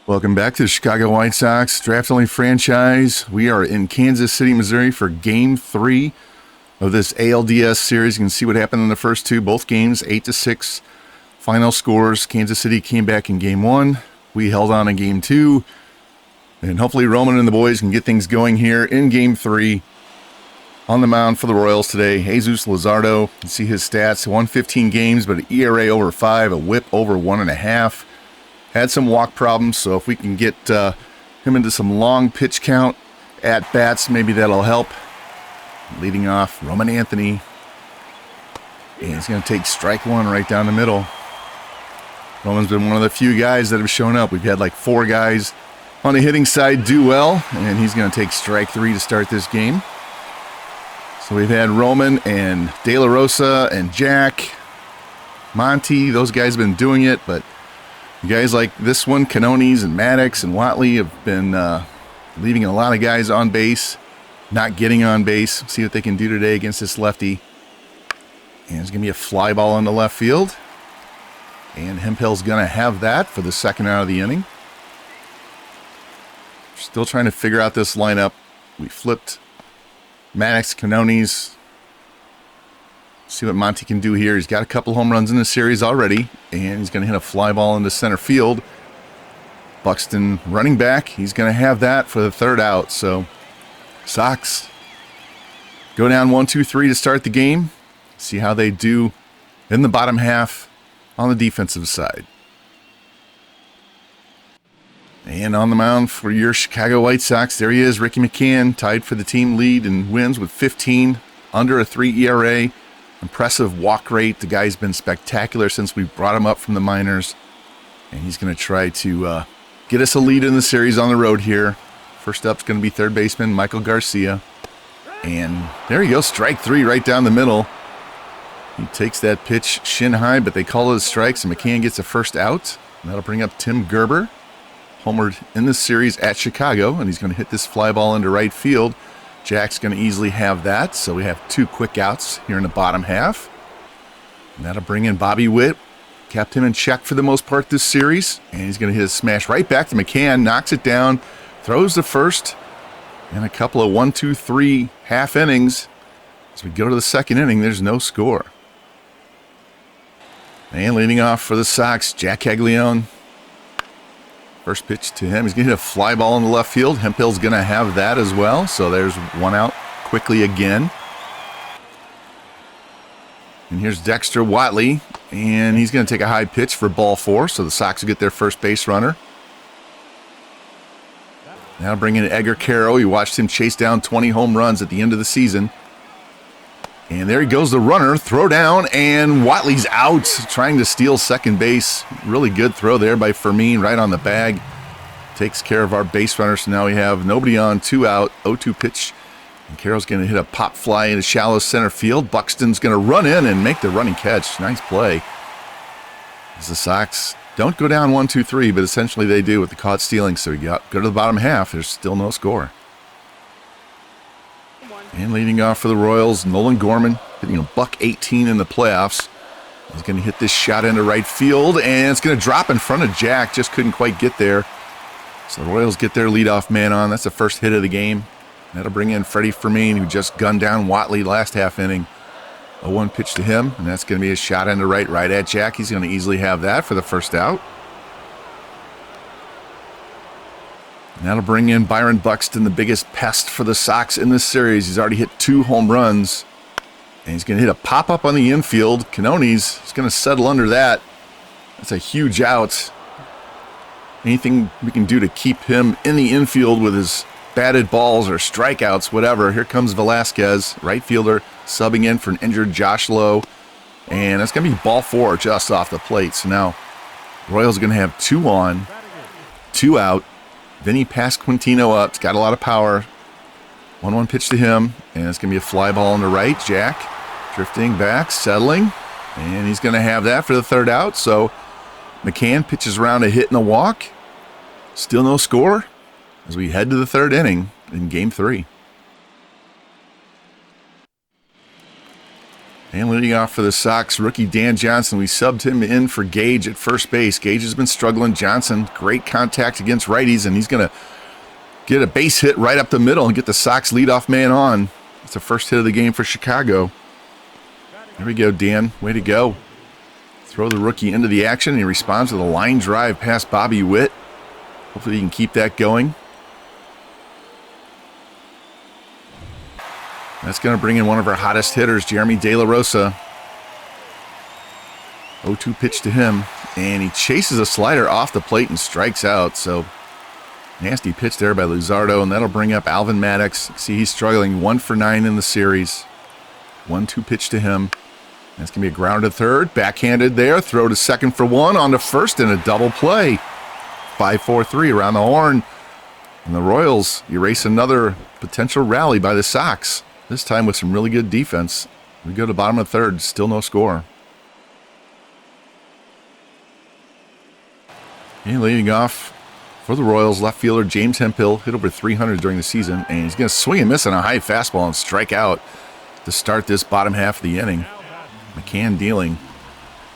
Welcome back to the Chicago White Sox Draft Only franchise. We are in Kansas City, Missouri for Game 3 of this ALDS series. You can see what happened in the first two, both games, 8-6 final scores. Kansas City came back in Game 1. We held on in Game 2. And hopefully Roman and the boys can get things going here in Game 3. On the mound for the Royals today, Jesus Luzardo. You can see his stats, won 15 games, but an ERA over 5, a whip over 1.5. Had some walk problems, so if we can get him into some long pitch count at bats, maybe that'll help. Leading off, Roman Anthony. And he's going to take strike one right down the middle. Roman's been one of the few guys that have shown up. We've had like 4 guys on the hitting side do well, and he's going to take strike 3 to start this game. So we've had Roman and De La Rosa and Jack, Monty. Those guys have been doing it, but guys like this one, Canones and Maddox and Watley, have been leaving a lot of guys on base, not getting on base. See what they can do today against this lefty. And it's going to be a fly ball into left field. And Hemphill's going to have that for the second out of the inning. Still trying to figure out this lineup. We flipped Maddox, Canones. See what Monty can do here. He's got a couple home runs in the series already, and he's going to hit a fly ball into center field. Buxton running back. He's going to have that for the third out. So Sox go down 1-2-3 to start the game. See how they do in the bottom half on the defensive side. And on the mound for your Chicago White Sox, there he is, Ricky McCann, tied for the team lead and wins with 15, under a 3 ERA. Impressive walk rate. The guy's been spectacular since we brought him up from the minors. And he's going to try to get us a lead in the series on the road here. First up's going to be third baseman Michael Garcia. And there he goes, strike 3 right down the middle. He takes that pitch shin high, but they call it a strike, so McCann gets a first out. And that'll bring up Tim Gerber. Homered in this series at Chicago, and he's going to hit this fly ball into right field. Jack's going to easily have that, so we have 2 quick outs here in the bottom half. And that'll bring in Bobby Witt. Kept him in check for the most part this series, and he's going to hit a smash right back to McCann, knocks it down, throws the first, and a couple of 1-2-3 half innings. As we go to the second inning, there's no score. And leading off for the Sox, Jack Caglione. First pitch to him. He's going to hit a fly ball in the left field. Hemphill's going to have that as well. So there's 1 out quickly again. And here's Dexter Watley. And he's going to take a high pitch for ball 4. So the Sox will get their first base runner. Now bring in Edgar Caro. You watched him chase down 20 home runs at the end of the season. And there he goes, the runner. Throw down, and Watley's out, trying to steal second base. Really good throw there by Fermin, right on the bag. Takes care of our base runner, so now we have nobody on, 2 out, 0-2 pitch. And Carroll's going to hit a pop fly into shallow center field. Buxton's going to run in and make the running catch. Nice play. As the Sox don't go down 1-2-3, but essentially they do with the caught stealing. So we go to the bottom half. There's still no score. And leading off for the Royals, Nolan Gorman, hitting a $118 in the playoffs. He's going to hit this shot into right field, and it's going to drop in front of Jack. Just couldn't quite get there. So the Royals get their leadoff man on. That's the first hit of the game. That'll bring in Freddie Fermin, who just gunned down Watley last half inning. A 1 pitch to him, and that's going to be a shot into right at Jack. He's going to easily have that for the first out. And that'll bring in Byron Buxton, the biggest pest for the Sox in this series. He's already hit 2 home runs. And he's going to hit a pop-up on the infield. Canones is going to settle under that. That's a huge out. Anything we can do to keep him in the infield with his batted balls or strikeouts, whatever. Here comes Velasquez, right fielder, subbing in for an injured Josh Lowe. And that's going to be ball 4 just off the plate. So now Royals are going to have 2 on, 2 out. Then he passed Quintino up. It's got a lot of power. 1-1 pitch to him. And it's going to be a fly ball on the right. Jack drifting back, settling. And he's going to have that for the third out. So McCann pitches around a hit and a walk. Still no score as we head to the third inning in Game 3. And leading off for the Sox, rookie Dan Johnson. We subbed him in for Gage at first base. Gage has been struggling. Johnson, great contact against righties, and he's going to get a base hit right up the middle and get the Sox leadoff man on. It's the first hit of the game for Chicago. There we go, Dan. Way to go. Throw the rookie into the action, and he responds with a line drive past Bobby Witt. Hopefully he can keep that going. That's going to bring in one of our hottest hitters, Jeremy De La Rosa. 0-2 pitch to him, and he chases a slider off the plate and strikes out. So nasty pitch there by Luzardo, and that'll bring up Alvin Maddox. See, he's struggling 1 for 9 in the series. 1-2 pitch to him. That's going to be a ground to third. Backhanded there. Throw to second for 1. On to first in a double play. 5-4-3 around the horn. And the Royals erase another potential rally by the Sox. This time with some really good defense. We go to bottom of third. Still no score. And leading off for the Royals, left fielder James Hemphill hit over 300 during the season, and he's going to swing and miss on a high fastball and strike out to start this bottom half of the inning. McCann dealing.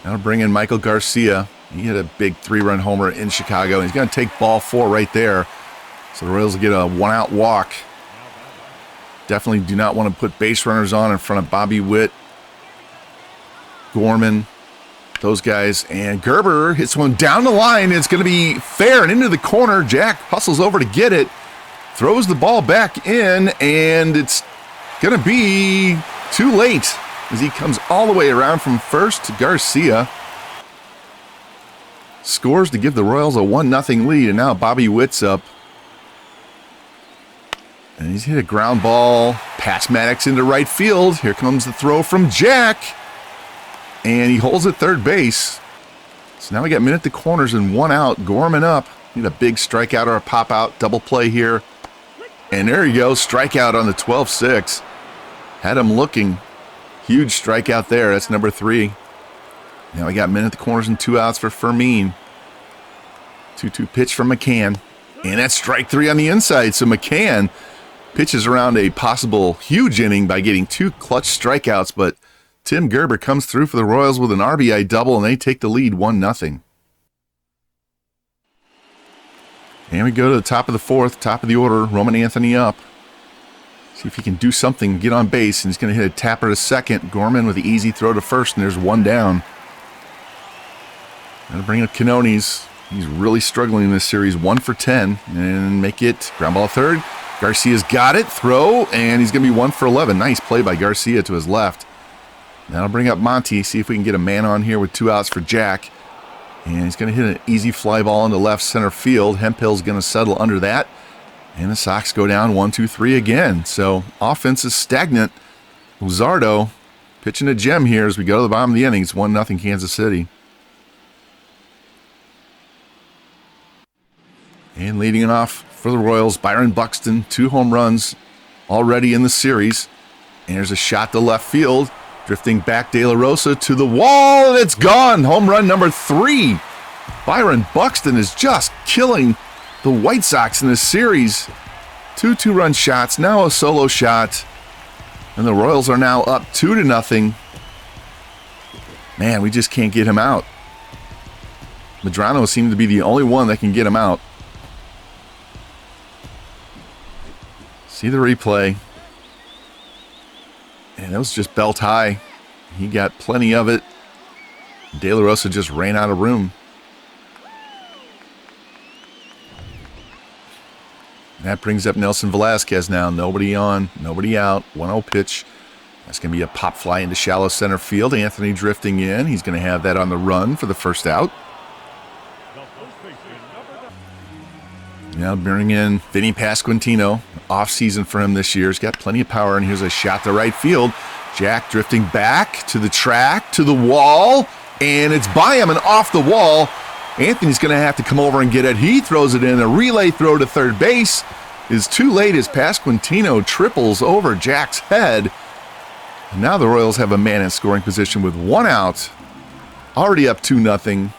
That'll bring in Michael Garcia. He hit a big 3-run homer in Chicago, and he's going to take ball 4 right there. So the Royals will get a 1-out walk. Definitely do not want to put base runners on in front of Bobby Witt, Gorman, those guys. And Gerber hits one down the line. It's going to be fair and into the corner. Jack hustles over to get it, throws the ball back in, and it's going to be too late as he comes all the way around from first to Garcia. Scores to give the Royals a 1-0 lead, and now Bobby Witt's up. And he's hit a ground ball past Maddox into right field. Here comes the throw from Jack. And he holds at third base. So now we got men at the corners and 1 out. Gorman up. Need a big strikeout or a pop-out. Double play here. And there you go. Strikeout on the 12-6. Had him looking. Huge strikeout there. That's number 3. Now we got men at the corners and 2 outs for Fermin. 2-2 pitch from McCann. And that's strike 3 on the inside. So McCann pitches around a possible huge inning by getting 2 clutch strikeouts, but Tim Gerber comes through for the Royals with an RBI double, and they take the lead 1-0. And we go to the top of the 4th, top of the order. Roman Anthony up. See if he can do something, get on base, and he's going to hit a tapper to second. Gorman with the easy throw to first, and there's 1 down. Going to bring up Canones. He's really struggling in this series. 1 for 10, and make it ground ball third. Garcia's got it, throw, and he's going to be 1 for 11. Nice play by Garcia to his left. That'll bring up Monty, see if we can get a man on here with 2 outs for Jack. And he's going to hit an easy fly ball into left center field. Hemphill's going to settle under that. And the Sox go down 1-2-3 again. So offense is stagnant. Luzardo pitching a gem here as we go to the bottom of the inning. It's 1-0 Kansas City. And leading it off for the Royals, Byron Buxton, 2 home runs already in the series. And there's a shot to left field. Drifting back De La Rosa to the wall, and it's gone. Home run number 3. Byron Buxton is just killing the White Sox in this series. 2 2-run shots, now a solo shot. And the Royals are now up 2-0. Man, we just can't get him out. Medrano seemed to be the only one that can get him out. See the replay. And that was just belt high. He got plenty of it. De La Rosa just ran out of room. That brings up Nelson Velasquez now. Nobody on, nobody out. 1-0 pitch. That's going to be a pop fly into shallow center field. Anthony drifting in. He's going to have that on the run for the first out. Now bring in Vinny Pasquantino. Off season for him this year. He's got plenty of power, and here's a shot to right field. Jack drifting back to the track, to the wall, and it's by him and off the wall. Anthony's going to have to come over and get it. He throws it in. A relay throw to third base is too late as Pasquantino triples over Jack's head. And now the Royals have a man in scoring position with 1 out. Already up 2-0.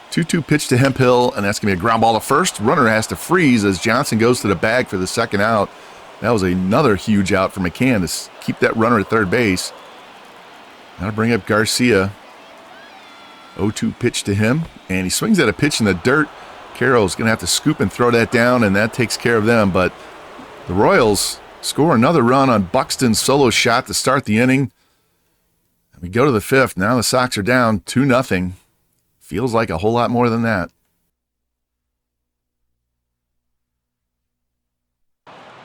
2-2 pitch to Hemphill, and that's going to be a ground ball to first. Runner has to freeze as Johnson goes to the bag for the second out. That was another huge out for McCann to keep that runner at third base. That'll bring up Garcia. 0-2 pitch to him, and he swings at a pitch in the dirt. Carroll's going to have to scoop and throw that down, and that takes care of them. But the Royals score another run on Buxton's solo shot to start the inning. And we go to the fifth. Now the Sox are down 2-0. Feels like a whole lot more than that.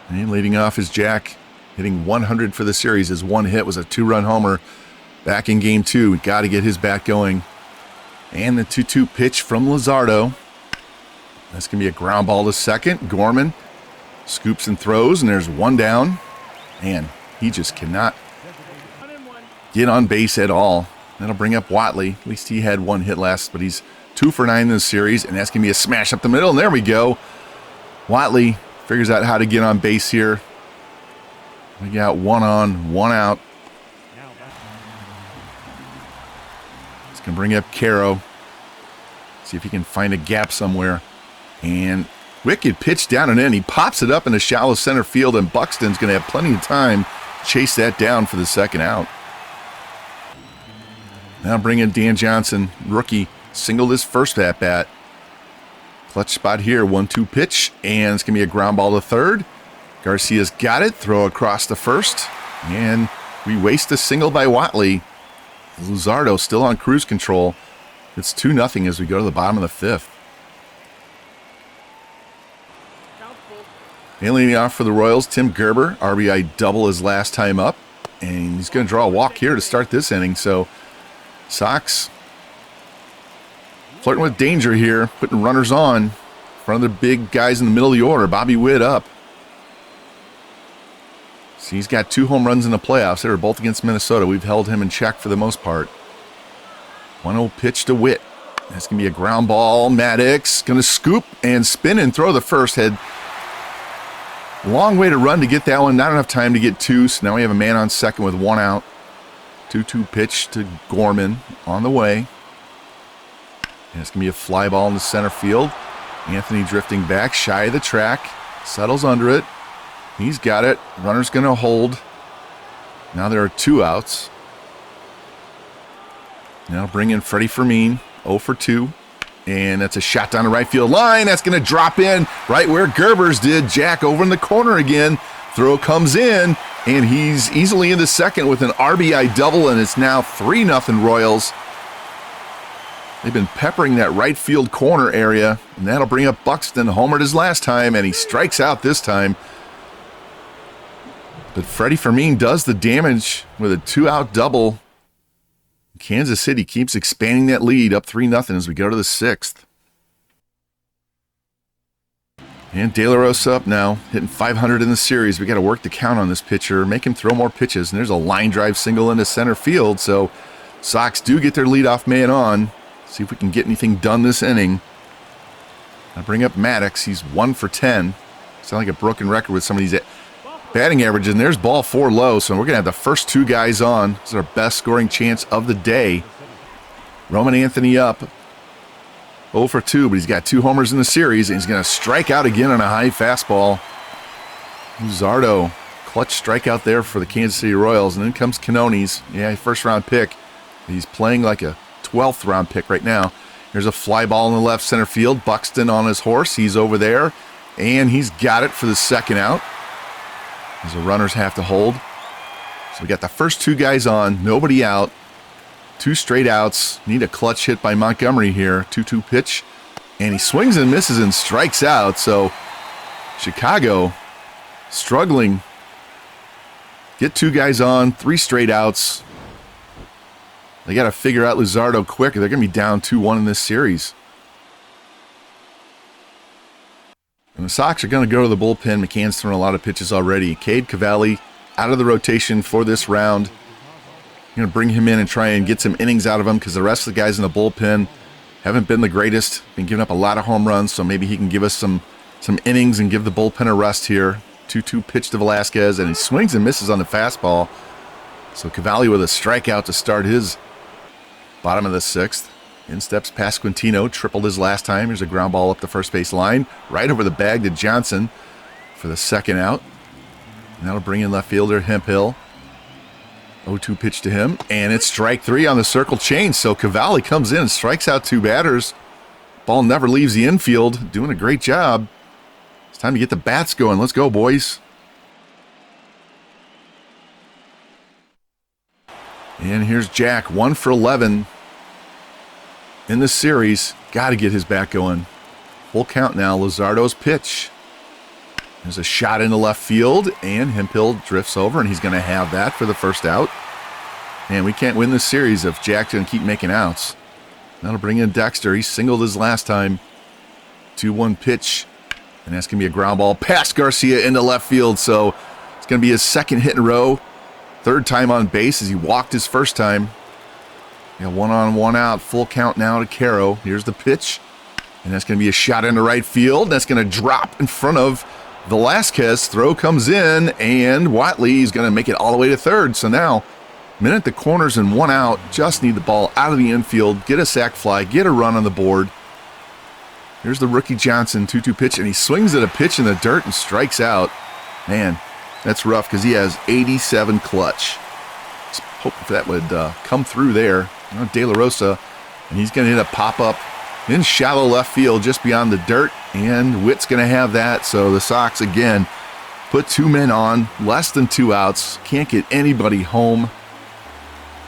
And leading off is Jack, hitting 100 for the series. His one hit was a 2-run homer back in Game 2. We got to get his bat going. And the 2-2 pitch from Luzardo. That's going to be a ground ball to second. Gorman scoops and throws, and there's one down. Man, he just cannot get on base at all. That'll bring up Watley. At least he had one hit last, but he's 2 for 9 in this series, and that's going to be a smash up the middle, and there we go. Watley figures out how to get on base here. We got 1 on, 1 out. It's going to bring up Caro. See if he can find a gap somewhere. And wicked pitch down and in. He pops it up in the shallow center field, and Buxton's going to have plenty of time to chase that down for the second out. Now bring in Dan Johnson, rookie, singled his first at-bat. Clutch spot here, 1-2 pitch, and it's going to be a ground ball to third. Garcia's got it, throw across to first, and we waste a single by Watley. Luzardo still on cruise control. It's 2-0 as we go to the bottom of the fifth. And leading off for the Royals, Tim Gerber, RBI double his last time up, and he's going to draw a walk here to start this inning. So Sox flirting with danger here, putting runners on in front of the big guys in the middle of the order. Bobby Witt up. So he's got 2 home runs in the playoffs. They were both against Minnesota. We've held him in check for the most part. 1-0 pitch to Witt. That's going to be a ground ball. Maddox going to scoop and spin and throw the first. Had a long way to run to get that one. Not enough time to get 2. So now we have a man on second with 1 out. 2-2 pitch to Gorman on the way. And it's going to be a fly ball in the center field. Anthony drifting back, shy of the track. Settles under it. He's got it. Runner's going to hold. Now there are 2 outs. Now bring in Freddie Fermin, 0 for 2. And that's a shot down the right field line. That's going to drop in right where Gerber's did. Jack over in the corner again. Throw comes in, and he's easily into second with an RBI double, and it's now 3-0 Royals. They've been peppering that right field corner area, and that'll bring up Buxton. Homered his last time, and he strikes out this time. But Freddie Fermin does the damage with a 2-out double. Kansas City keeps expanding that lead up 3-0 as we go to the 6th. And De La Rosa up now, hitting 500 in the series. We got to work the count on this pitcher, make him throw more pitches. And there's a line drive single into center field. So Sox do get their leadoff man on. See if we can get anything done this inning. I bring up Maddox. He's 1 for 10. Sound like a broken record with some of these batting averages. And there's ball 4 low. So we're going to have the first 2 guys on. This is our best scoring chance of the day. Roman Anthony up. 0 for 2, but he's got 2 homers in the series, and he's going to strike out again on a high fastball. Luzardo, clutch strikeout there for the Kansas City Royals, and then comes Canones. Yeah, first-round pick. He's playing like a 12th-round pick right now. There's a fly ball in the left center field. Buxton on his horse. He's over there, and he's got it for the second out. As the runners have to hold. So we got the first 2 guys on, nobody out. 2 straight outs. Need a clutch hit by Montgomery here. 2-2 pitch. And he swings and misses and strikes out. So Chicago struggling. Get 2 guys on. 3 straight outs. They got to figure out Luzardo quick, or they're going to be down 2-1 in this series. And the Sox are going to go to the bullpen. McCann's thrown a lot of pitches already. Cade Cavalli out of the rotation for this round. Going to bring him in and try and get some innings out of him because the rest of the guys in the bullpen haven't been the greatest. Been giving up a lot of home runs, so maybe he can give us some innings and give the bullpen a rest here. 2-2 pitch to Velasquez, and he swings and misses on the fastball. So Cavalli with a strikeout to start his bottom of the 6th. In steps Pasquantino, tripled his last time. Here's a ground ball up the first base line, right over the bag to Johnson for the second out. And that'll bring in left fielder Hemphill. 0-2 pitch to him, and it's strike 3 on the circle change. So Cavalli comes in and strikes out 2 batters. Ball never leaves the infield. Doing a great job. It's time to get the bats going. Let's go, boys. And here's Jack, 1 for 11 in the series. Got to get his bat going. Full count now. Luzardo's pitch. There's a shot into left field, and Hemphill drifts over, and he's going to have that for the first out. And we can't win this series if Jack's going to keep making outs. That'll bring in Dexter. He singled his last time. 2-1 pitch, and that's going to be a ground ball past Garcia into left field. So it's going to be his second hit in a row. Third time on base as he walked his first time. Yeah, 1 on, 1 out. Full count now to Caro. Here's the pitch, and that's going to be a shot into right field. That's going to drop in front of Velasquez. Throw comes in, and Watley is going to make it all the way to third. So now, minute the corners and 1 out. Just need the ball out of the infield, get a sac fly, get a run on the board. Here's the rookie Johnson, 2-2 pitch, and he swings at a pitch in the dirt and strikes out. Man, that's rough because he has 87 clutch. Just hope that would come through there. De La Rosa, and he's going to hit a pop-up in shallow left field just beyond the dirt, and Witt's going to have that. So the Sox, again, put 2 men on, less than 2 outs. Can't get anybody home.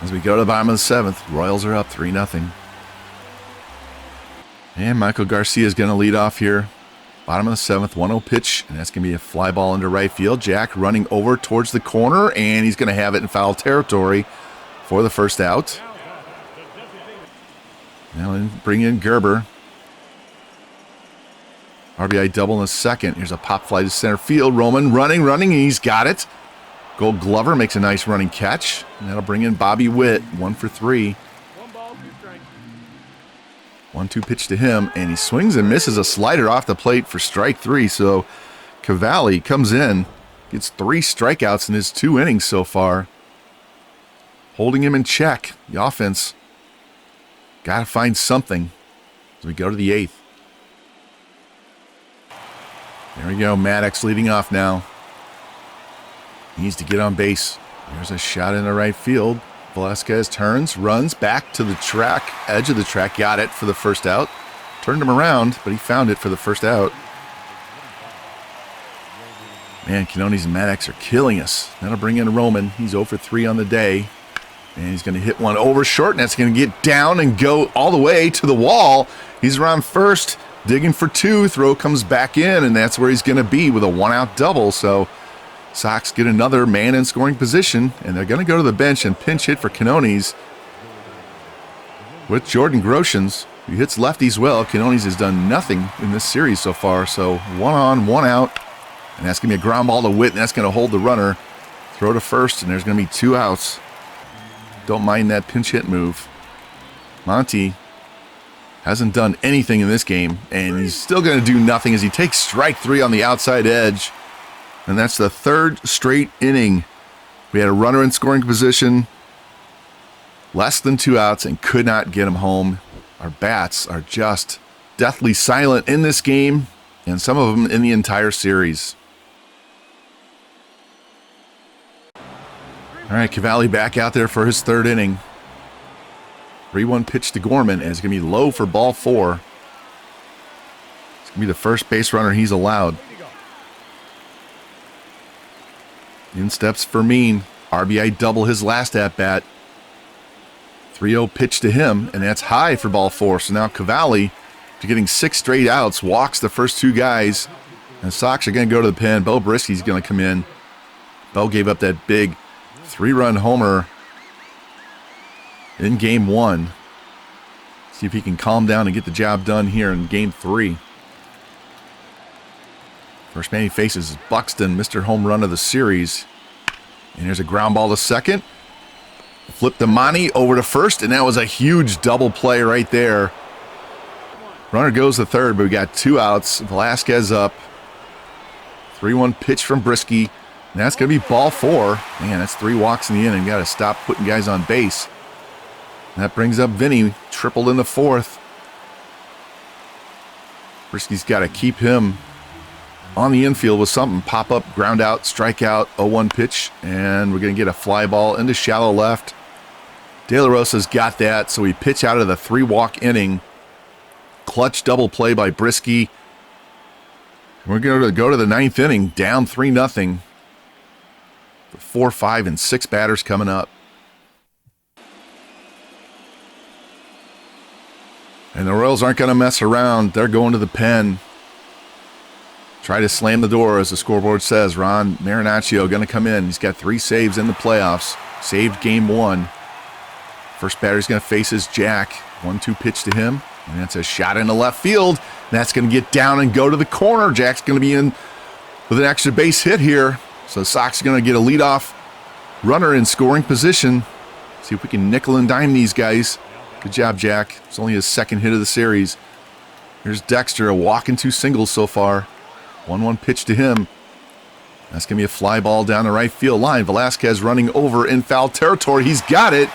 As we go to the bottom of the 7th, Royals are up 3-0. And Michael Garcia is going to lead off here. Bottom of the 7th, 1-0 pitch, and that's going to be a fly ball into right field. Jack running over towards the corner, and he's going to have it in foul territory for the first out. Now bring in Gerber. RBI double in the second. Here's a pop fly to center field. Roman running, and he's got it. Gold Glover makes a nice running catch. And that'll bring in Bobby Witt, 1 for 3. 1-2 pitch to him, and he swings and misses a slider off the plate for strike 3. So Cavalli comes in, gets 3 strikeouts in his 2 innings so far. Holding him in check. The offense got to find something as we go to the 8th. There we go. Maddox leading off now. He needs to get on base. There's a shot in the right field. Velasquez turns, runs back to the track, edge of the track. Got it for the first out. Turned him around, but he found it for the first out. Man, Quinones and Maddox are killing us. That'll bring in Roman. He's 0 for 3 on the day. And he's going to hit one over short, and that's going to get down and go all the way to the wall. He's around first, digging for 2. Throw comes back in, and that's where he's going to be with a 1-out double. So Sox get another man in scoring position, and they're going to go to the bench and pinch hit for Quinones with Jordan Groshans, who hits lefties well. Quinones has done nothing in this series so far. So 1 on, 1 out, and that's going to be a ground ball to Witt, and that's going to hold the runner. Throw to first, and there's going to be 2 outs. Don't mind that pinch hit move. Monty hasn't done anything in this game, and he's still going to do nothing as he takes strike 3 on the outside edge. And that's the 3rd straight inning. We had a runner in scoring position, less than 2 outs, and could not get him home. Our bats are just deathly silent in this game, and some of them in the entire series. All right, Cavalli back out there for his 3rd inning. 3-1 pitch to Gorman, and it's going to be low for ball 4. It's going to be the first base runner he's allowed. In steps Fermin. RBI double his last at-bat. 3-0 pitch to him, and that's high for ball 4. So now Cavalli, after getting 6 straight outs, walks the first 2 guys. And Sox are going to go to the pen. Bo Brisky's going to come in. Bo gave up that big 3-run homer in game 1. See if he can calm down and get the job done here in game 3. First man he faces is Buxton, Mr. Home Run of the series. And here's a ground ball to second. Flip to Monty over to first, and that was a huge double play right there. Runner goes to third, but we got 2 outs. Velasquez up. 3-1 pitch from Brisky. And that's going to be ball 4. Man, that's 3 walks in the inning. Got to stop putting guys on base. And that brings up Vinny, tripled in the 4th. Brisky's got to keep him on the infield with something. Pop up, ground out, strike out, 0-1 pitch, and we're going to get a fly ball into shallow left. De La Rosa's got that, so we pitch out of the 3-walk inning. Clutch double play by Brisky. We're going to go to the 9th inning, down 3-0. 4, 5, and 6 batters coming up. And the Royals aren't going to mess around. They're going to the pen. Try to slam the door, as the scoreboard says. Ron Marinaccio going to come in. He's got 3 saves in the playoffs. Saved game 1. First batter's going to face his Jack. 1-2 pitch to him. And that's a shot into left field. That's going to get down and go to the corner. Jack's going to be in with an extra base hit here. So the Sox are going to get a leadoff runner in scoring position. See if we can nickel and dime these guys. Good job, Jack. It's only his 2nd hit of the series. Here's Dexter, a walk and 2 singles so far. 1-1 pitch to him. That's going to be a fly ball down the right field line. Velasquez running over in foul territory. He's got it.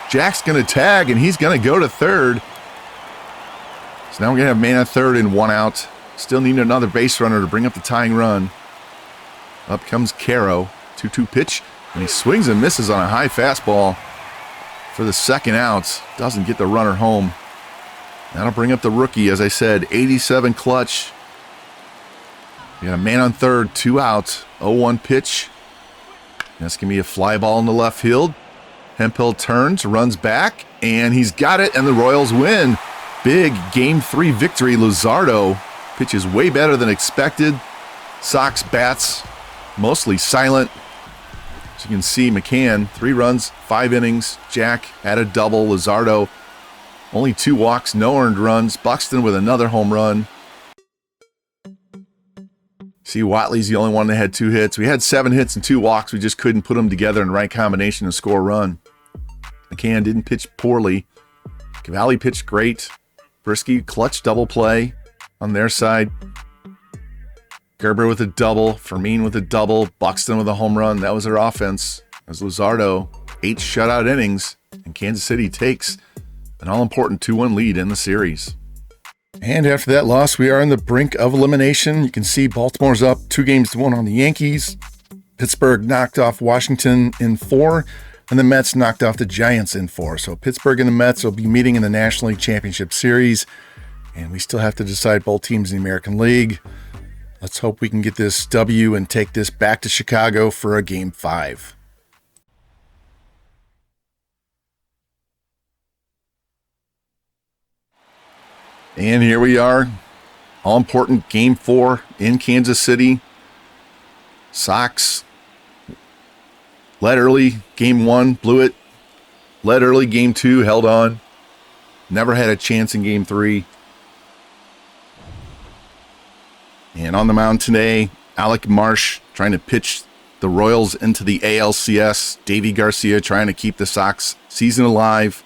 Jack's going to tag, and he's going to go to third. So now we're going to have man at third and 1 out. Still need another base runner to bring up the tying run. Up comes Caro. 2-2 pitch, and he swings and misses on a high fastball for the 2nd out. Doesn't get the runner home. That'll bring up the rookie, as I said, 87 clutch. We got a man on third, 2 out, 0-1 pitch. That's going to be a fly ball in the left field. Hemphill turns, runs back, and he's got it, and the Royals win. Big Game 3 victory. Luzardo pitches way better than expected. Sox bats mostly silent. As you can see, McCann, 3 runs, 5 innings. Jack had a double. Luzardo, only 2 walks, no earned runs. Buxton with another home run. See, Watley's the only one that had 2 hits. We had 7 hits and 2 walks. We just couldn't put them together in the right combination to score a run. McCann didn't pitch poorly. Cavalli pitched great. Brisky clutch double play on their side. Gerber with a double. Fermin with a double. Buxton with a home run. That was their offense. As Luzardo, 8 shutout innings, and Kansas City takes an all-important 2-1 lead in the series. And after that loss, we are on the brink of elimination. You can see Baltimore's up 2-1 on the Yankees. Pittsburgh knocked off Washington in 4, and the Mets knocked off the Giants in 4. So Pittsburgh and the Mets will be meeting in the National League Championship Series, and we still have to decide both teams in the American League. Let's hope we can get this W and take this back to Chicago for a Game 5. And here we are, all-important Game 4 in Kansas City. Sox led early, Game 1, blew it. Led early, Game 2, held on. Never had a chance in Game 3. And on the mound today, Alec Marsh trying to pitch the Royals into the ALCS. Davy Garcia trying to keep the Sox season alive.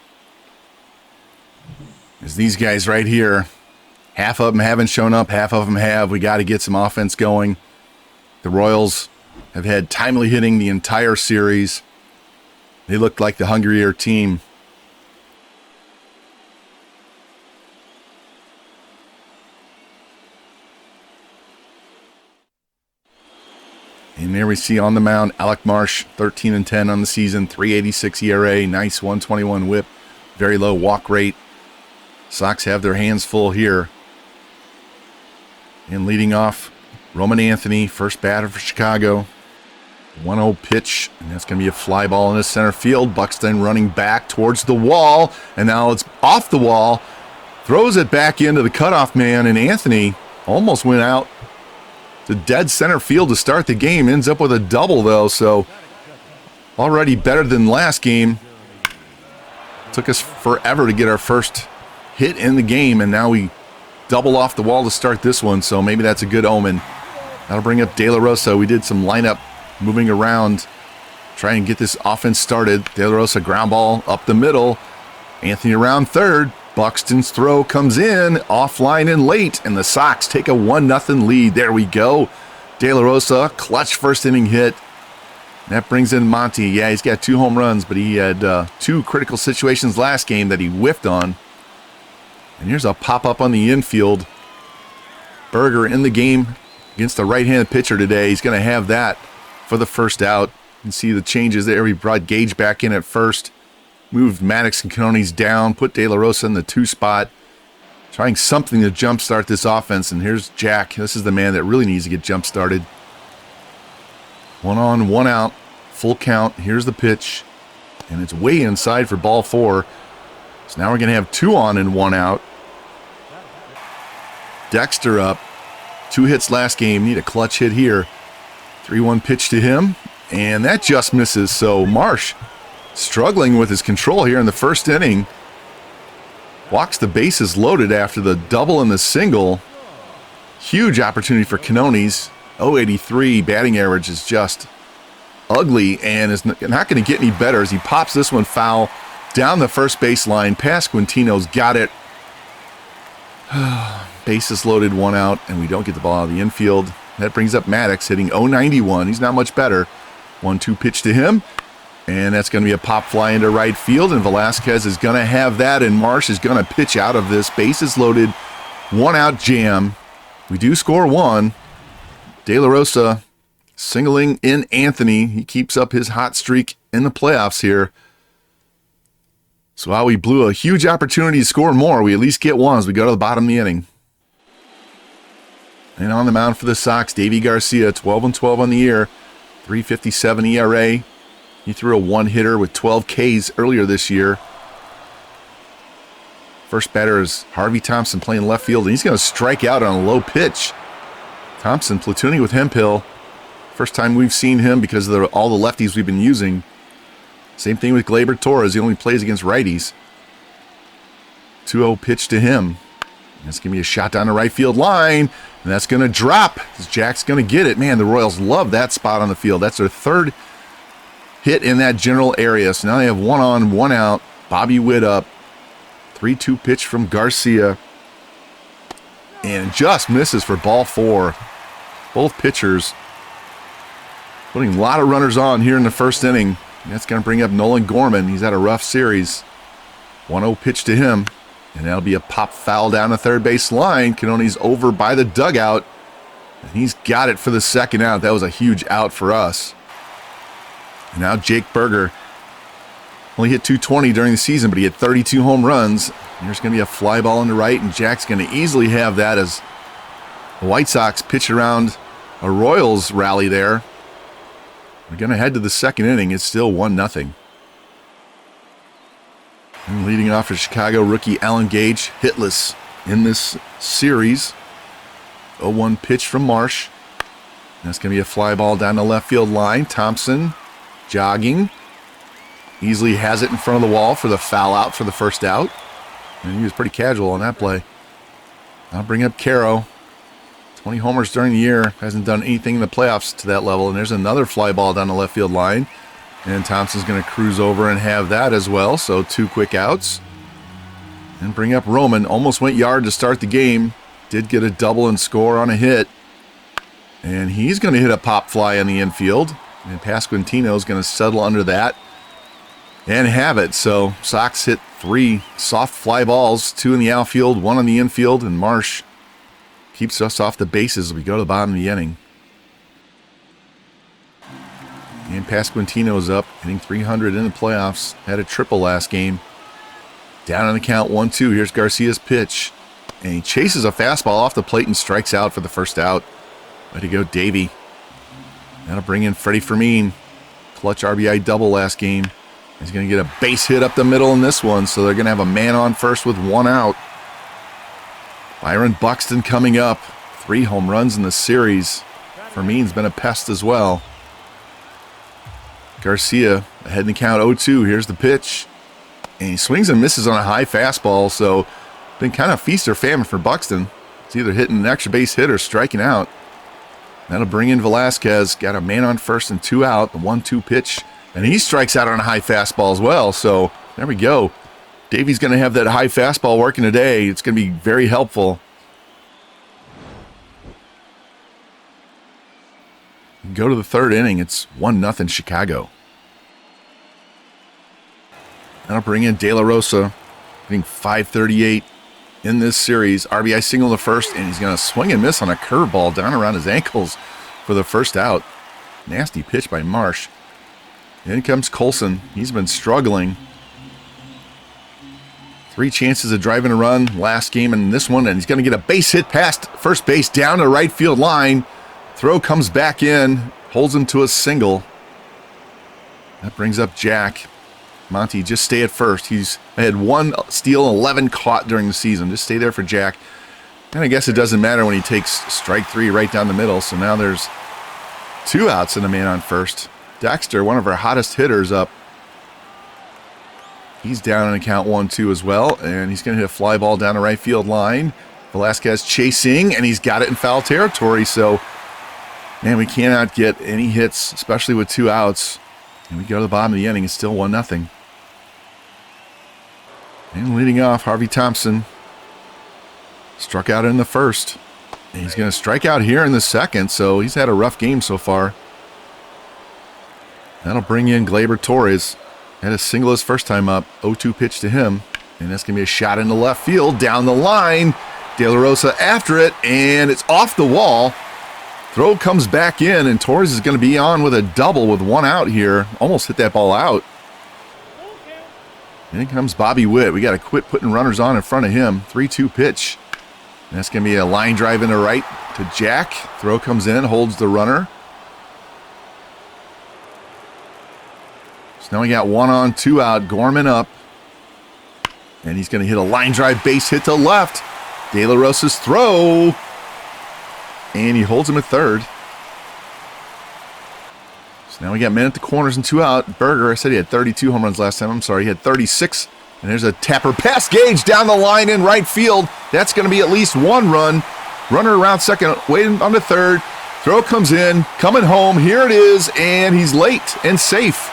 There's these guys right here. Half of them haven't shown up, half of them have. We got to get some offense going. The Royals have had timely hitting the entire series. They look like the hungrier team. And there we see on the mound, Alec Marsh, 13-10 on the season, 3.86 ERA, nice 121 whip, very low walk rate. Sox have their hands full here. And leading off, Roman Anthony, first batter for Chicago. 1-0 pitch, and that's going to be a fly ball in the center field. Buxton running back towards the wall, and now it's off the wall. Throws it back into the cutoff man, and Anthony almost went out to dead center field to start the game. Ends up with a double, though, so already better than last game. Took us forever to get our first hit in the game, and now we double off the wall to start this one, so maybe that's a good omen. That'll bring up De La Rosa. We did some lineup moving around, try and get this offense started. De La Rosa ground ball up the middle. Anthony around third. Buxton's throw comes in, offline and late, and the Sox take a 1-0 lead. There we go. De La Rosa, clutch first inning hit. That brings in Monty. Yeah, he's got 2 home runs, but he had 2 critical situations last game that he whiffed on. And here's a pop-up on the infield. Berger in the game against the right-handed pitcher today. He's going to have that for the first out. You can see the changes there. We brought Gage back in at first, moved Maddox and Canones down, put De La Rosa in the 2 spot, trying something to jumpstart this offense. And here's Jack. This is the man that really needs to get jump-started. 1 on, 1 out, full count. Here's the pitch, and it's way inside for ball 4. So now we're going to have 2 on and 1 out. Dexter up. 2 hits last game. Need a clutch hit here. 3-1 pitch to him, and that just misses. So Marsh struggling with his control here in the first inning. Walks the bases loaded after the double and the single. Huge opportunity for Canones. 0.83 batting average is just ugly and is not going to get any better as he pops this one foul down the first baseline. Pasquantino's got it. Bases loaded, 1 out, and we don't get the ball out of the infield. That brings up Maddox hitting 0.91. He's not much better. 1-2 pitch to him, and that's going to be a pop fly into right field, and Velasquez is going to have that, and Marsh is going to pitch out of this bases loaded, 1 out jam. We do score 1. De La Rosa singling in Anthony. He keeps up his hot streak in the playoffs here. So while we blew a huge opportunity to score more, we at least get 1 as we go to the bottom of the inning. And on the mound for the Sox, Davy Garcia, 12-12 on the year, 3.57 ERA. He threw a 1-hitter with 12 Ks earlier this year. First batter is Harvey Thompson playing left field, and he's going to strike out on a low pitch. Thompson platooning with Hemphill. First time we've seen him because of all the lefties we've been using. Same thing with Gleyber Torres. He only plays against righties. 2-0 pitch to him. That's going to be a shot down the right field line. And that's going to drop. Jack's going to get it. Man, the Royals love that spot on the field. That's their 3rd hit in that general area. So now they have 1 on, 1 out. Bobby Witt up. 3-2 pitch from Garcia. And just misses for ball 4. Both pitchers putting a lot of runners on here in the first inning. That's going to bring up Nolan Gorman. He's had a rough series. 1-0 pitch to him. And that'll be a pop foul down the third base line. Canones over by the dugout. And he's got it for the second out. That was a huge out for us. And now Jake Berger only hit .220 during the season, but he had 32 home runs. And there's going to be a fly ball on the right, and Jack's going to easily have that as the White Sox pitch around a Royals rally there. We're going to head to the second inning. It's still 1-0. And leading off for Chicago, rookie Alan Gage, hitless in this series. 0-1 pitch from Marsh. That's going to be a fly ball down the left field line. Thompson jogging. Easily has it in front of the wall for the foul out for the first out. And he was pretty casual on that play. I'll bring up Caro. 20 homers during the year. Hasn't done anything in the playoffs to that level. And there's another fly ball down the left field line. And Thompson's going to cruise over and have that as well. So 2 quick outs. And bring up Roman. Almost went yard to start the game. Did get a double and score on a hit. And he's going to hit a pop fly on the infield. And Pasquantino's going to settle under that and have it. So Sox hit 3 soft fly balls, 2 in the outfield, 1 on the infield. And Marsh keeps us off the bases as we go to the bottom of the inning. And Pasquantino's up, hitting .300 in the playoffs. Had a triple last game. Down on the count, 1-2. Here's Garcia's pitch. And he chases a fastball off the plate and strikes out for the first out. Way to go, Davey. That'll bring in Freddie Fermin. Clutch RBI double last game. He's going to get a base hit up the middle in this one, so they're going to have a man on first with 1 out. Byron Buxton coming up. 3 home runs in the series. Fermin's been a pest as well. Garcia ahead in the count, 0-2. Here's the pitch. And he swings and misses on a high fastball, so been kind of feast or famine for Buxton. It's either hitting an extra base hit or striking out. That'll bring in Velasquez. Got a man on first and 2 out. The 1-2 pitch. And he strikes out on a high fastball as well. So there we go. Davey's going to have that high fastball working today. It's going to be very helpful. Go to the third inning. It's 1-0 Chicago. That'll bring in De La Rosa, hitting .538. in this series. RBI single in the first, and he's going to swing and miss on a curveball down around his ankles for the first out. Nasty pitch by Marsh. In comes Colson. He's been struggling. 3 chances of driving a run last game in this one, and he's going to get a base hit past first base down the right field line. Throw comes back in, holds him to a single. That brings up Jack. Monty, just stay at first. He's had 1 steal, 11 caught during the season. Just stay there for Jack. And I guess it doesn't matter when he takes strike 3 right down the middle. So now there's 2 outs and a man on first. Dexter, one of our hottest hitters, up. He's down in the count 1-2 as well, and he's going to hit a fly ball down the right field line. Velasquez chasing, and he's got it in foul territory. So, man, we cannot get any hits, especially with 2 outs. And we go to the bottom of the inning. It's still 1-0. And leading off, Harvey Thompson struck out in the first. And he's going to strike out here in the second, so he's had a rough game so far. That'll bring in Gleyber Torres. Had a single his first time up. 0-2 pitch to him. And that's going to be a shot into left field. Down the line. De La Rosa after it. And it's off the wall. Throw comes back in. And Torres is going to be on with a double with 1 out here. Almost hit that ball out. And in comes Bobby Witt. We got to quit putting runners on in front of him. 3-2 pitch. And that's going to be a line drive into right to Jack. Throw comes in. Holds the runner. So now we got 1 on, 2 out. Gorman up. And he's going to hit a line drive base hit to left. De La Rosa's throw. And he holds him at third. So now we got men at the corners and 2 out. Berger, I said he had 32 home runs last time. I'm sorry, he had 36. And there's a tapper past Gage down the line in right field. That's going to be at least 1 run. Runner around second, waiting on the third. Throw comes in, coming home. Here it is, and he's late and safe.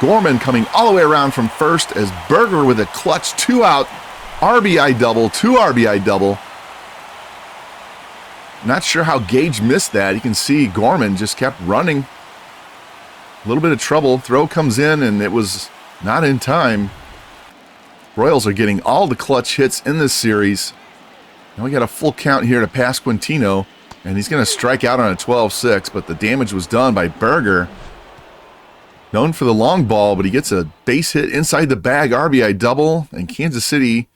Gorman coming all the way around from first as Berger with a clutch 2 out RBI double, 2 RBI double. Not sure how Gage missed that. You can see Gorman just kept running. A little bit of trouble. Throw comes in, and it was not in time. Royals are getting all the clutch hits in this series. Now we got a full count here to Pasquantino, and he's going to strike out on a 12-6, but the damage was done by Berger. Known for the long ball, but he gets a base hit inside the bag, RBI double, and Kansas City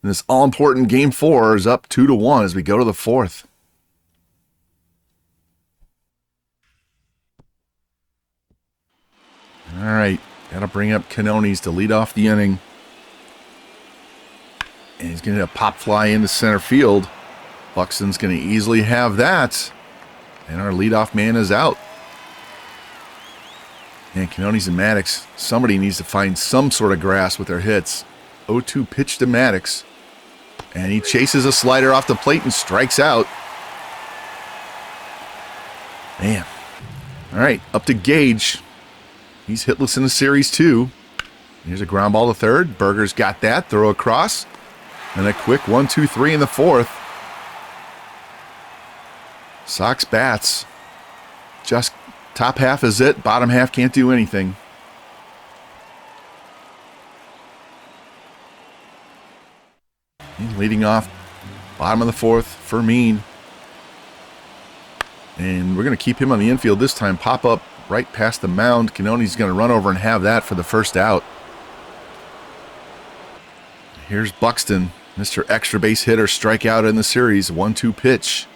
in this all-important Game 4 is up 2-1 as we go to the 4th. All right, got to bring up Canones to lead off the inning. And he's going to hit a pop fly into center field. Buxton's going to easily have that. And our leadoff man is out. And Canones and Maddox, somebody needs to find some sort of grass with their hits. 0-2 pitch to Maddox. And he chases a slider off the plate and strikes out. Man. All right, up to Gage. He's hitless in the series, too. Here's a ground ball to third. Berger's got that. Throw across. And a quick 1-2-3 in the 4th. Sox bats. Just top half is it. Bottom half can't do anything. Leading off, bottom of the 4th, Fermin. And we're going to keep him on the infield this time. Pop up right past the mound. Canone's going to run over and have that for the first out. Here's Buxton, Mr. Extra Base Hitter, strikeout in the series. 1-2 pitch.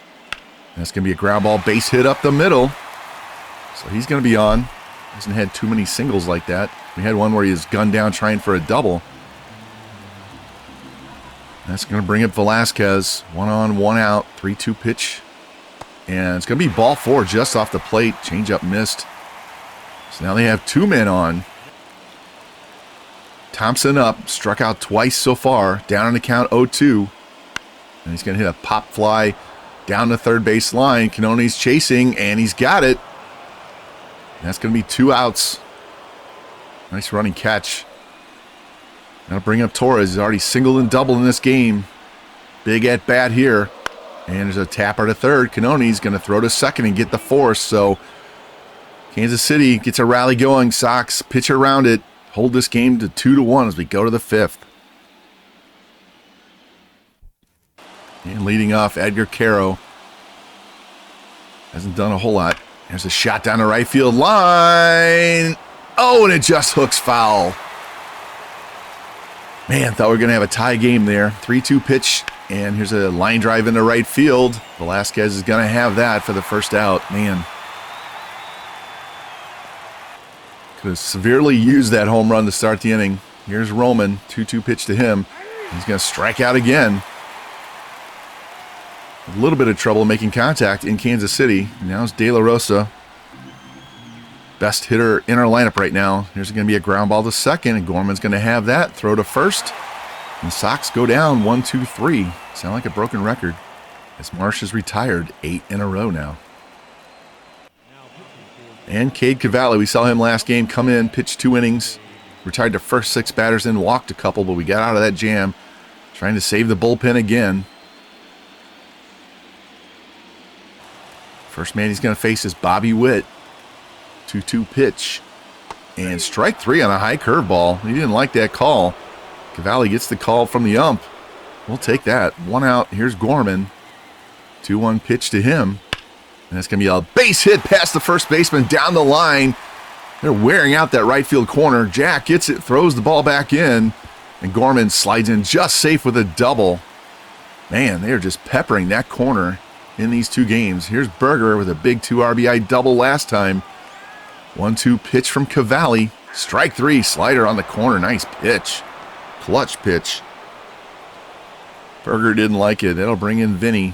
That's going to be a ground ball base hit up the middle. So he's going to be on. Hasn't had too many singles like that. We had one where he was gunned down trying for a double. That's going to bring up Velasquez. 1 on, 1 out. 3-2 pitch. And it's going to be ball 4 just off the plate. Changeup missed. So now they have 2 men on. Thompson up. Struck out twice so far. Down on the count 0-2. And he's going to hit a pop fly down the third base line. Canone's chasing, and he's got it. And that's going to be 2 outs. Nice running catch. Now bring up Torres. He's already singled and doubled in this game. Big at bat here. And there's a tapper to third. Canone's going to throw to second and get the force. So Kansas City gets a rally going. Sox pitch around it. Hold this game to 2-1 as we go to the 5th. And leading off, Edgar Caro. Hasn't done a whole lot. There's a shot down the right field line. Oh, and it just hooks foul. Man, thought we were going to have a tie game there. 3-2 pitch, and here's a line drive into right field. Velasquez is going to have that for the first out. Man. Could have severely used that home run to start the inning. Here's Roman, 2-2 pitch to him. He's going to strike out again. A little bit of trouble making contact in Kansas City. Now it's De La Rosa. Best hitter in our lineup right now. Here's going to be a ground ball to second, and Gorman's going to have that. Throw to first. And Sox go down 1-2-3. Sound like a broken record. As Marsh is retired 8 in a row now. And Cade Cavalli, we saw him last game come in, pitch 2 innings. Retired the first 6 batters in, walked a couple, but we got out of that jam. Trying to save the bullpen again. First man he's going to face is Bobby Witt. 2-2 pitch. And strike 3 on a high curveball. He didn't like that call. Cavalli gets the call from the ump. We'll take that. 1 out. Here's Gorman. 2-1 pitch to him. And that's going to be a base hit past the first baseman down the line. They're wearing out that right field corner. Jack gets it, throws the ball back in. And Gorman slides in just safe with a double. Man, they are just peppering that corner in these 2 games. Here's Berger with a big 2 RBI double last time. 1-2 pitch from Cavalli. Strike 3, slider on the corner. Nice pitch. Clutch pitch. Berger didn't like it. That'll bring in Vinny.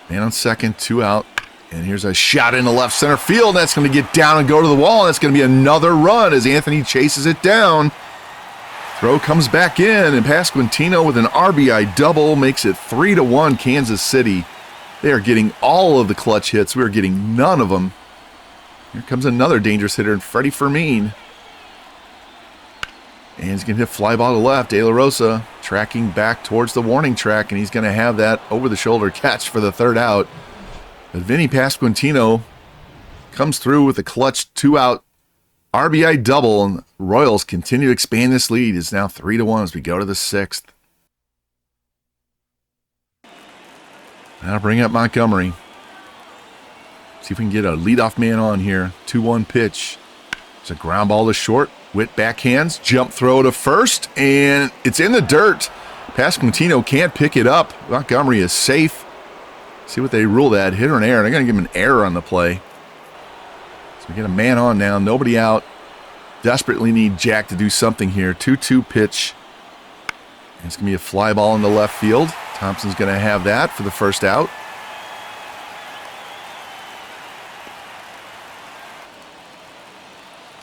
Man on second, 2 out. And here's a shot into left center field. That's going to get down and go to the wall. And that's going to be another run as Anthony chases it down. Throw comes back in, and Pasquantino with an RBI double makes it 3-1 Kansas City. They are getting all of the clutch hits. We are getting none of them. Here comes another dangerous hitter, and Freddie Fermin. And he's going to hit fly ball to left. De La Rosa tracking back towards the warning track, and he's going to have that over-the-shoulder catch for the 3rd out. But Vinny Pasquantino comes through with a clutch 2-out RBI double, and Royals continue to expand this lead. It's now 3-1 as we go to the 6th. Now bring up Montgomery. See if we can get a leadoff man on here. 2-1 pitch. It's a ground ball to short. Witt backhands, jump throw to first, and it's in the dirt. Pasquantino can't pick it up. Montgomery is safe. See what they rule that. Hit or an error. They're going to give him an error on the play. So we get a man on now. Nobody out. Desperately need Jack to do something here. 2-2 pitch. And it's going to be a fly ball in the left field. Thompson's going to have that for the 1st out.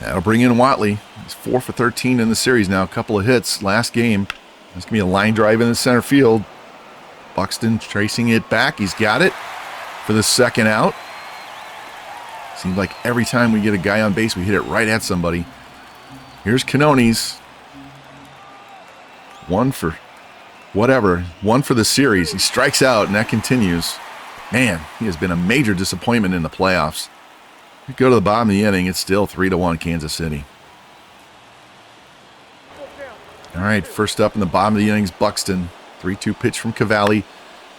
That'll bring in Watley. He's 4 for 13 in the series now. A couple of hits last game. That's going to be a line drive in the center field. Buxton tracing it back. He's got it for the 2nd out. Seems like every time we get a guy on base, we hit it right at somebody. Here's Canones. 1 for whatever. 1 for the series. He strikes out, and that continues. Man, he has been a major disappointment in the playoffs. We go to the bottom of the inning. It's still 3-1 Kansas City. All right, first up in the bottom of the innings, Buxton. 3-2 pitch from Cavalli.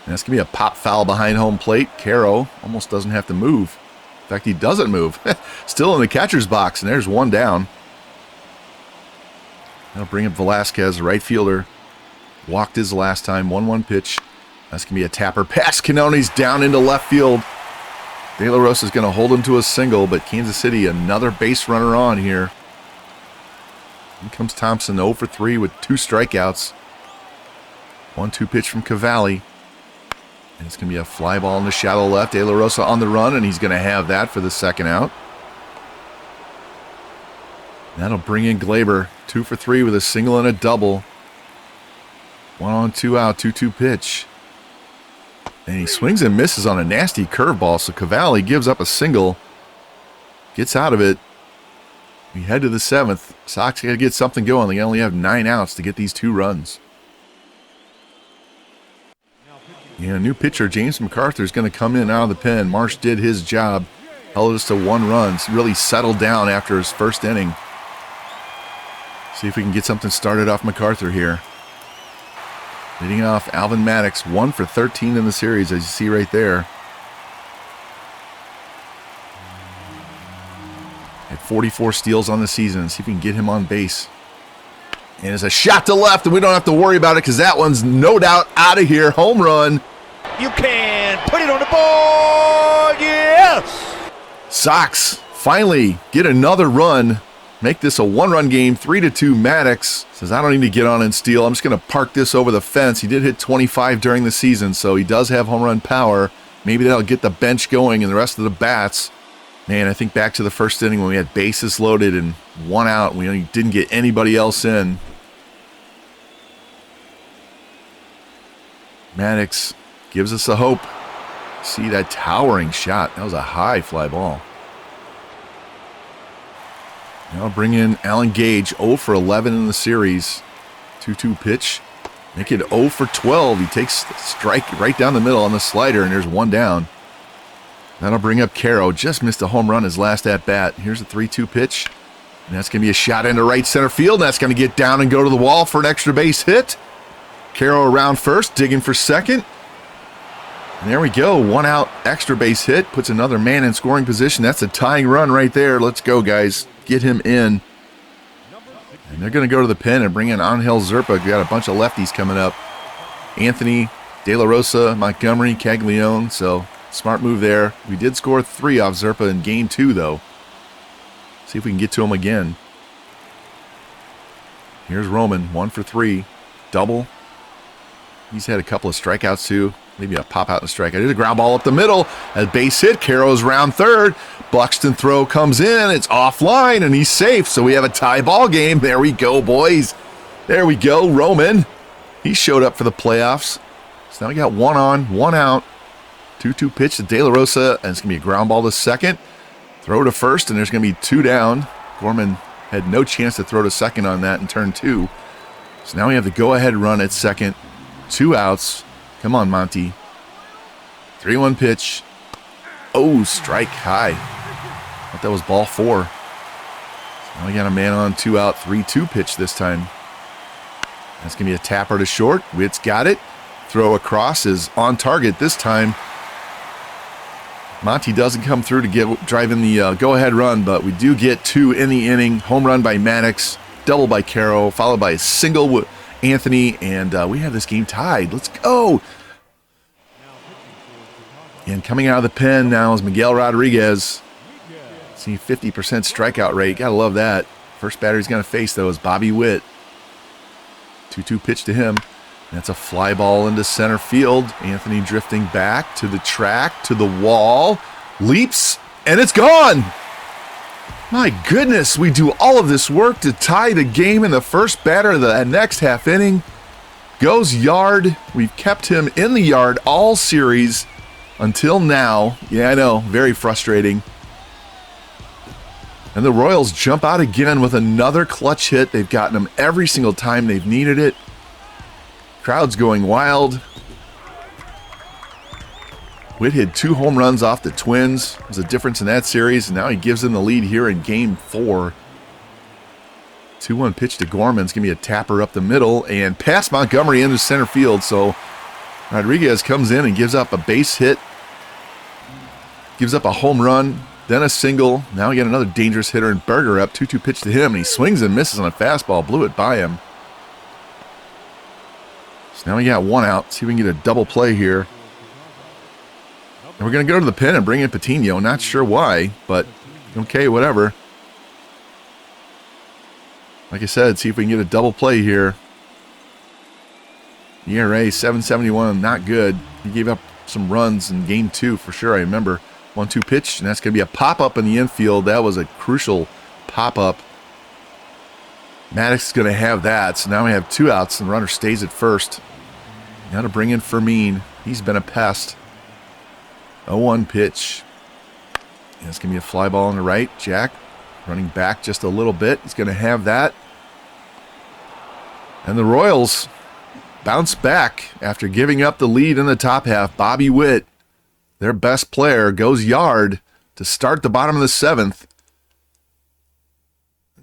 And that's going to be a pop foul behind home plate. Caro almost doesn't have to move. In fact, he doesn't move. Still in the catcher's box, and there's 1 down. That'll bring up Velasquez, the right fielder. Walked his last time. 1-1 pitch. That's going to be a tapper pass. Canones down into left field. De La Rosa is going to hold him to a single, but Kansas City, another base runner on here. Here comes Thompson, 0 for 3 with 2 strikeouts. 1-2 pitch from Cavalli. And it's going to be a fly ball in the shallow left. De La Rosa on the run, and he's going to have that for the 2nd out. That'll bring in Glaber, 2 for 3 with a single and a double. 1 on 2 out, 2-2 pitch. And he swings and misses on a nasty curveball, so Cavalli gives up a single. Gets out of it. We head to the 7th. Sox got to get something going. They only have 9 outs to get these 2 runs. Yeah, new pitcher James MacArthur is going to come in out of the pen. Marsh did his job. Held us to 1 run. Really settled down after his 1st inning. See if we can get something started off MacArthur here. Leading off, Alvin Maddox, 1 for 13 in the series, as you see right there. Had 44 steals on the season. See if we can get him on base. And it's a shot to left, and we don't have to worry about it because that one's no doubt out of here. Home run. You can put it on the board. Yes! Sox finally get another run. Make this a 1-run game, 3-2. Maddox says, I don't need to get on and steal. I'm just going to park this over the fence. He did hit 25 during the season, so he does have home run power. Maybe that'll get the bench going and the rest of the bats. Man, I think back to the first inning when we had bases loaded and 1 out. And we didn't get anybody else in. Maddox gives us a hope. See that towering shot. That was a high fly ball. Now bring in Alan Gage, 0 for 11 in the series. 2-2 pitch. Make it 0 for 12. He takes the strike right down the middle on the slider, and there's 1 down. That'll bring up Caro. Just missed a home run his last at-bat. Here's a 3-2 pitch. And that's going to be a shot into right center field. And that's going to get down and go to the wall for an extra base hit. Caro around first, digging for second. And there we go. 1 out, extra base hit. Puts another man in scoring position. That's a tying run right there. Let's go, guys. Get him in. And they're going to go to the pen and bring in Angel Zerpa. We got a bunch of lefties coming up. Anthony, De La Rosa, Montgomery, Caglione. So smart move there. We did score 3 off Zerpa in game 2, though. See if we can get to him again. Here's Roman, 1 for 3. Double. He's had a couple of strikeouts, too. Maybe a pop out and strikeout. There's a ground ball up the middle. A base hit. Caro's round third. Buxton throw comes in. It's offline, and he's safe. So we have a tie ball game. There we go, boys. There we go. Roman. He showed up for the playoffs. So now we got 1 on, 1 out. 2-2 pitch to De La Rosa, and it's going to be a ground ball to second. Throw to first, and there's going to be 2 down. Gorman had no chance to throw to second on that in turn 2. So now we have the go-ahead run at second. 2 outs. Come on, Monty. 3-1 pitch. Oh, strike high. Thought that was ball 4. So now we got a man on, 2 out, 3-2 pitch this time. That's going to be a tapper to short. Witt's got it. Throw across is on target this time. Monty doesn't come through to drive in the go-ahead run, but we do get 2 in the inning. Home run by Maddox, double by Caro, followed by a single with Anthony, and we have this game tied. Let's go! And coming out of the pen now is Miguel Rodriguez. See, 50% strikeout rate. Gotta love that. First batter he's going to face, though, is Bobby Witt. 2-2 pitch to him. That's a fly ball into center field. Anthony drifting back to the track, to the wall. Leaps, and it's gone! My goodness, we do all of this work to tie the game, in the first batter of the next half inning goes yard. We've kept him in the yard all series until now. Yeah, I know, very frustrating. And the Royals jump out again with another clutch hit. They've gotten them every single time they've needed it. Crowd's going wild. Witt hit 2 home runs off the Twins. There's a difference in that series, and now he gives them the lead here in game 4. 2-1 pitch to Gorman. It's going to be a tapper up the middle and past Montgomery into center field. So Rodriguez comes in and gives up a base hit. Gives up a home run, then a single. Now we got another dangerous hitter and Berger up. 2-2 pitch to him, and he swings and misses on a fastball. Blew it by him. So now we got 1 out. See if we can get a double play here. And we're going to go to the pen and bring in Patino. Not sure why, but okay, whatever. Like I said, see if we can get a double play here. ERA 7.71, not good. He gave up some runs in game 2 for sure, I remember. 1-2 pitch, and that's going to be a pop-up in the infield. That was a crucial pop-up. Maddox is going to have that, so now we have 2 outs, and the runner stays at first. Now to bring in Fermin. He's been a pest. 0-1 pitch. And it's going to be a fly ball on the right. Jack running back just a little bit. He's going to have that. And the Royals bounce back after giving up the lead in the top half. Bobby Witt, their best player, goes yard to start the bottom of the 7th.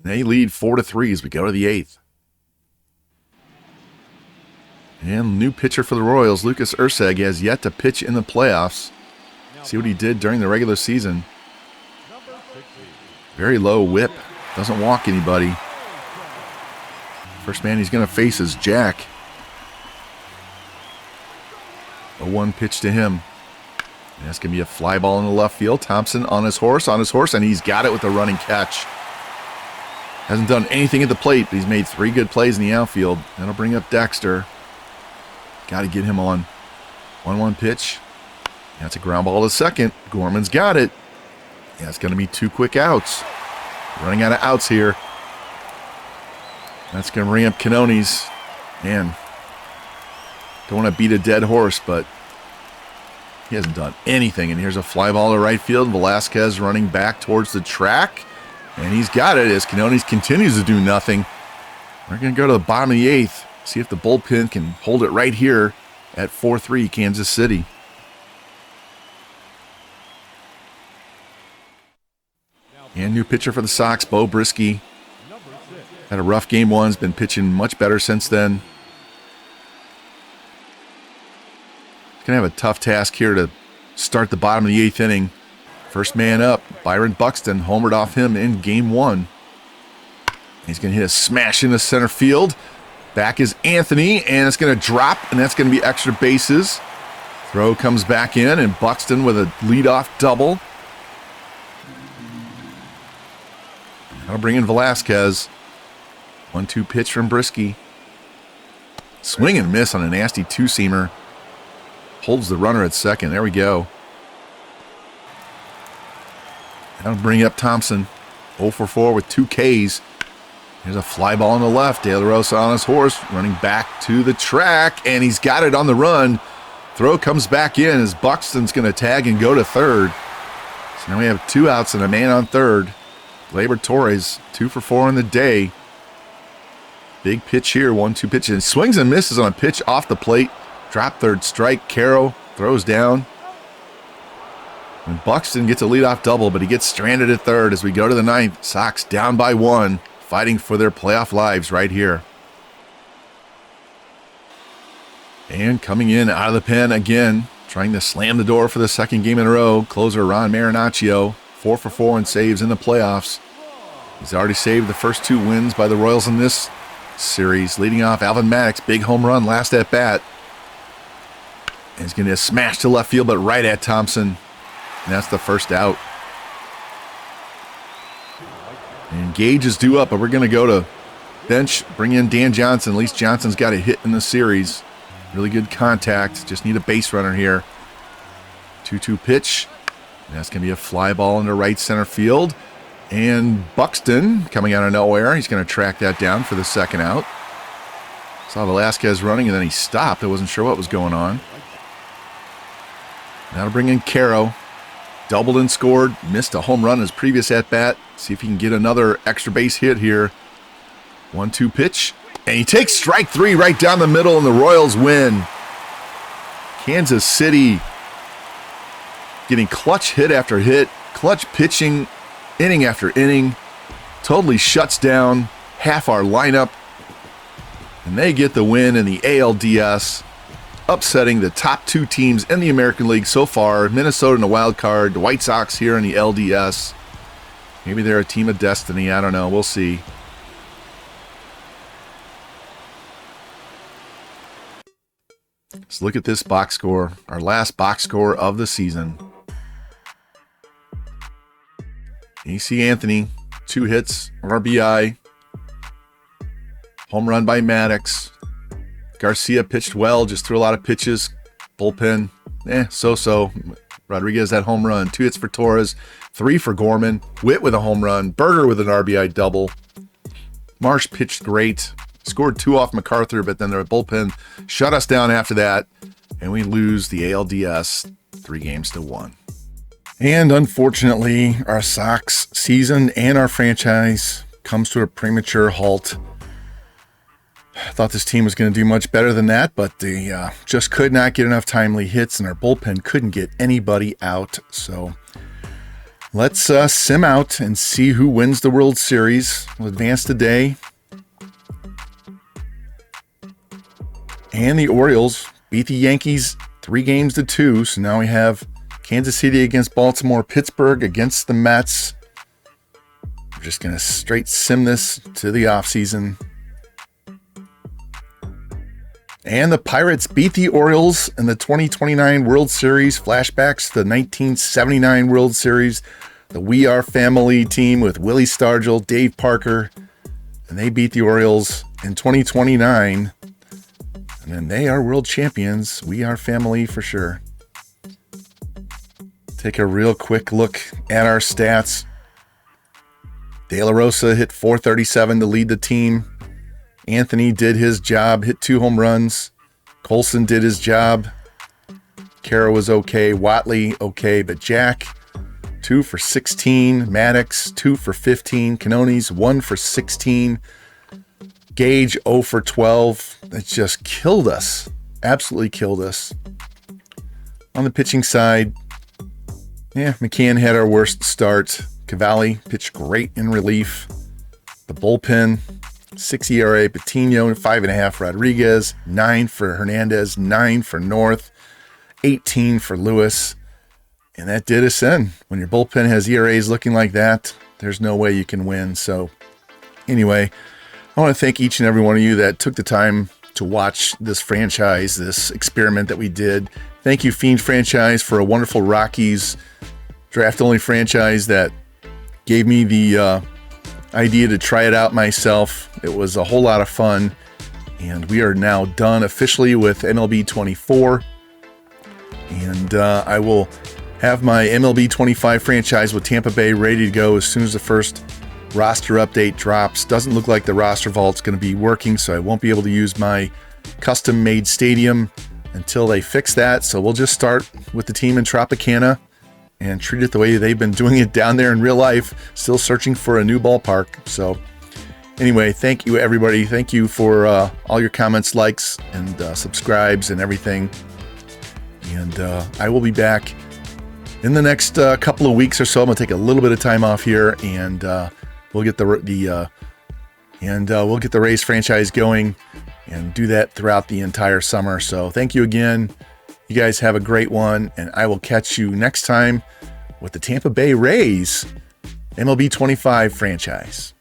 They lead 4-3 as we go to the 8th. And new pitcher for the Royals, Lucas Urseg, has yet to pitch in the playoffs. See what he did during the regular season. Very low whip. Doesn't walk anybody. First man he's going to face is Jack. A 1 pitch to him. And that's going to be a fly ball in the left field. Thompson on his horse, and he's got it with a running catch. Hasn't done anything at the plate, but he's made 3 good plays in the outfield. That'll bring up Dexter. Got to get him on. 1-1 pitch. That's a ground ball to second. Gorman's got it. Yeah, it's going to be 2 quick outs. Running out of outs here. That's going to bring up Canones. Man, don't want to beat a dead horse, but he hasn't done anything. And here's a fly ball to right field. Velasquez running back towards the track. And he's got it as Canones continues to do nothing. We're going to go to the bottom of the 8th. See if the bullpen can hold it right here at 4-3 Kansas City. And new pitcher for the Sox, Bo Brisky. Had a rough game 1. Has been pitching much better since then. He's going to have a tough task here to start the bottom of the 8th inning. First man up, Byron Buxton, homered off him in game 1. He's going to hit a smash into center field. Back is Anthony, and it's going to drop, and that's going to be extra bases. Throw comes back in, and Buxton with a leadoff double. That'll bring in Velasquez. 1-2 pitch from Brisky. Swing and miss on a nasty 2-seamer. Holds the runner at second. There we go. That'll bring up Thompson. 0 for 4 with 2 Ks. Here's a fly ball on the left. De La Rosa on his horse, running back to the track, and he's got it on the run. Throw comes back in as Buxton's going to tag and go to third. So now we have 2 outs and a man on third. Gleyber Torres, 2 for 4 in the day. Big pitch here, 1-2 pitch. And swings and misses on a pitch off the plate. Drop third strike. Caro throws down. And Buxton gets a leadoff double, but he gets stranded at third as we go to the 9th. Sox down by 1, fighting for their playoff lives right here. And coming in out of the pen again, trying to slam the door for the 2nd game in a row. Closer Ron Marinaccio, 4 for 4 in saves in the playoffs. He's already saved the first 2 wins by the Royals in this series. Leading off Alvin Maddox, big home run last at bat. And he's going to smash to left field, but right at Thompson. And that's the first out. And Gage is due up, but we're going to go to bench, bring in Dan Johnson. At least Johnson's got a hit in the series. Really good contact. Just need a base runner here. 2-2 pitch. And that's going to be a fly ball into right center field. And Buxton coming out of nowhere. He's going to track that down for the 2nd out. Saw Velasquez running, and then he stopped. I wasn't sure what was going on. That'll bring in Caro. Doubled and scored. Missed a home run in his previous at-bat. See if he can get another extra base hit here. 1-2 pitch. And he takes strike 3 right down the middle, and the Royals win. Kansas City getting clutch hit after hit. Clutch pitching inning after inning. Totally shuts down half our lineup. And they get the win in the ALDS. Upsetting the top 2 teams in the American League so far. Minnesota in the wild card. The White Sox here in the LDS. Maybe they're a team of destiny. I don't know. We'll see. Let's look at this box score. Our last box score of the season. AC Anthony, 2 hits, RBI. Home run by Maddox. Garcia pitched well, just threw a lot of pitches. Bullpen, so-so. Rodriguez had home run. 2 hits for Torres, 3 for Gorman. Witt with a home run. Berger with an RBI double. Marsh pitched great. Scored 2 off MacArthur, but then their bullpen shut us down after that. And we lose the ALDS 3-1. And unfortunately, our Sox season and our franchise comes to a premature halt. I thought this team was going to do much better than that, but they just could not get enough timely hits, and our bullpen couldn't get anybody out. So let's sim out and see who wins the World Series. We'll advance today. And the Orioles beat the Yankees 3-2. So now we have Kansas City against Baltimore, Pittsburgh against the Mets. We're just going to straight sim this to the offseason. And the Pirates beat the Orioles in the 2029 World Series. Flashbacks to the 1979 World Series. The We Are Family team with Willie Stargell, Dave Parker. And they beat the Orioles in 2029. And then they are world champions. We Are Family for sure. Take a real quick look at our stats. De La Rosa hit .437 to lead the team. Anthony did his job, hit 2 home runs. Colson did his job. Kara was okay. Watley, okay. But Jack, 2 for 16. Maddox, 2 for 15. Canones, 1 for 16. Gage, 0 for 12. It just killed us. Absolutely killed us. On the pitching side, McCann had our worst start. Cavalli pitched great in relief. The bullpen, 6 ERA, Patino, 5.5 Rodriguez, 9 for Hernandez, 9 for North, 18 for Lewis. And that did us in. When your bullpen has ERAs looking like that, there's no way you can win. So anyway, I want to thank each and every one of you that took the time to watch this franchise, this experiment that we did. Thank you, Fiend Franchise, for a wonderful Rockies draft-only franchise that gave me the idea to try it out myself. It was a whole lot of fun, and we are now done officially with MLB 24. And I will have my MLB 25 franchise with Tampa Bay ready to go as soon as the first roster update drops. Doesn't look like the roster vault's going to be working, so I won't be able to use my custom-made stadium until they fix that. So we'll just start with the team in Tropicana and treat it the way they've been doing it down there in real life, still searching for a new ballpark. So anyway, thank you, everybody. Thank you for all your comments, likes, and subscribes and everything. And I will be back in the next couple of weeks or so. I'm going to take a little bit of time off here, and we'll get the Rays franchise going and do that throughout the entire summer. So thank you again. You guys have a great one, and I will catch you next time with the Tampa Bay Rays MLB 25 franchise.